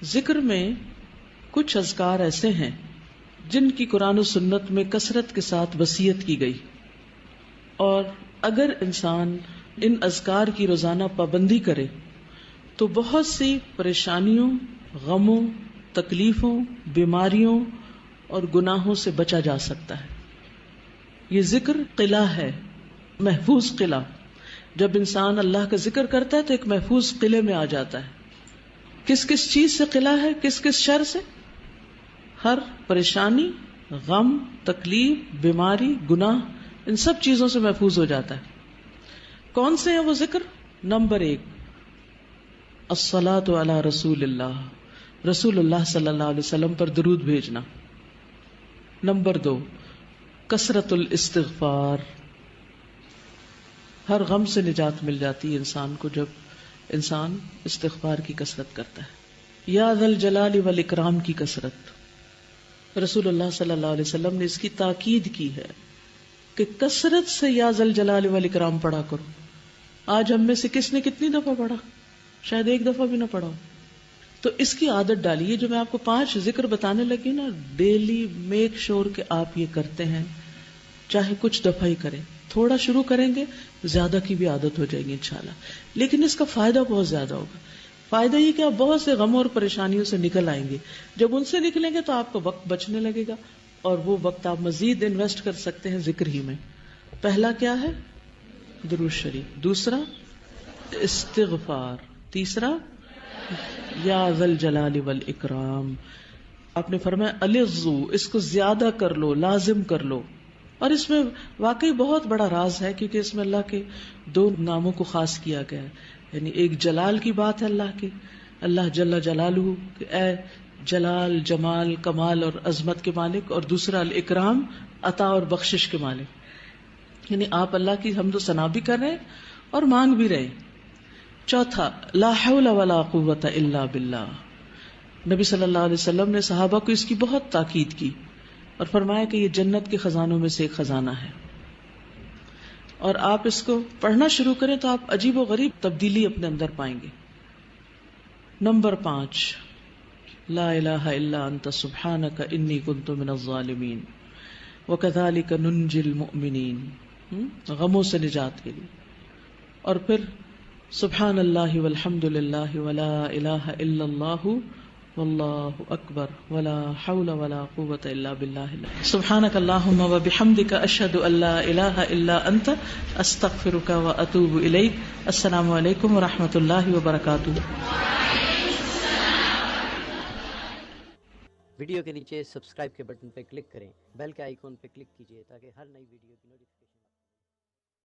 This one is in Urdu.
ذکر میں کچھ اذکار ایسے ہیں جن کی قرآن و سنت میں کثرت کے ساتھ وصیت کی گئی، اور اگر انسان ان اذکار کی روزانہ پابندی کرے تو بہت سی پریشانیوں، غموں، تکلیفوں، بیماریوں اور گناہوں سے بچا جا سکتا ہے۔ یہ ذکر قلعہ ہے، محفوظ قلعہ۔ جب انسان اللہ کا ذکر کرتا ہے تو ایک محفوظ قلعے میں آ جاتا ہے۔ کس کس چیز سے قلعہ ہے؟ کس کس شر سے؟ ہر پریشانی، غم، تکلیف، بیماری، گناہ، ان سب چیزوں سے محفوظ ہو جاتا ہے۔ کون سے ہیں وہ ذکر؟ نمبر 1، الصلاۃ علی رسول اللہ، رسول اللہ صلی اللہ علیہ وسلم پر درود بھیجنا۔ نمبر 2، کثرت الاستغفار، ہر غم سے نجات مل جاتی ہے انسان کو جب انسان استغفار کی کثرت کرتا ہے۔ یا ذا الجلال والاکرام کی کثرت، رسول اللہ صلی اللہ علیہ وسلم نے اس کی تاکید کی ہے کہ کثرت سے یا ذا الجلال والاکرام پڑھا کرو۔ آج ہم میں سے کس نے کتنی دفعہ پڑھا؟ شاید ایک دفعہ بھی نہ پڑھا ہو۔ تو اس کی عادت ڈالیے، جو میں آپ کو 5 ذکر بتانے لگی نا، ڈیلی میک شور کہ آپ یہ کرتے ہیں، چاہے کچھ دفعہ ہی کریں۔ تھوڑا شروع کریں گے، زیادہ کی بھی عادت ہو جائے گی انشاءاللہ، لیکن اس کا فائدہ بہت زیادہ ہوگا۔ فائدہ یہ کہ آپ بہت سے غموں اور پریشانیوں سے نکل آئیں گے۔ جب ان سے نکلیں گے تو آپ کا وقت بچنے لگے گا، اور وہ وقت آپ مزید انویسٹ کر سکتے ہیں ذکر ہی میں۔ پہلا کیا ہے؟ درود شریف۔ دوسرا استغفار۔ تیسرا یا ذا الجلال والاکرام۔ آپ نے فرمایا الظو، اس کو زیادہ کر لو، لازم کر لو۔ اور اس میں واقعی بہت بڑا راز ہے، کیونکہ اس میں اللہ کے 2 ناموں کو خاص کیا گیا ہے۔ یعنی ایک جلال کی بات ہے اللہ کے، اللہ جل جلالہ کہ اے جلال، جمال، کمال اور عظمت کے مالک، اور دوسرا الاکرام، عطا اور بخشش کے مالک۔ یعنی آپ اللہ کی حمد و ثنا بھی کر رہے ہیں اور مانگ بھی رہے ہیں۔ چوتھا لا حول ولا قوت الا باللہ، نبی صلی اللہ علیہ وسلم نے صحابہ کو اس کی بہت تاکید کی اور فرمایا کہ یہ جنت کے خزانوں میں سے ایک خزانہ ہے، اور آپ اس کو پڑھنا شروع کریں تو آپ عجیب و غریب تبدیلی اپنے اندر پائیں گے۔ نمبر 5، لا الہ الا انت سبحانک انی کنت من الظالمین وکذالک ننجی المؤمنین، غموں سے نجات کے لیے۔ اور پھر سبحان اللہ والحمد للہ ولا الہ الا اللہ واللہ اکبر ولا حول ولا قوة الا باللہ، سبحانک اللہم وبحمدک اشہد ان لا الہ الا انت استغفرک واتوب الیک۔ السلام علیکم ورحمۃ اللہ وبرکاتہ۔ ویڈیو کے نیچے سبسکرائب کے بٹن پہ کلک کریں، بیل کے آئیکن پہ کلک کیجیے تاکہ ہر نئی ویڈیو کی نوٹیفکیشن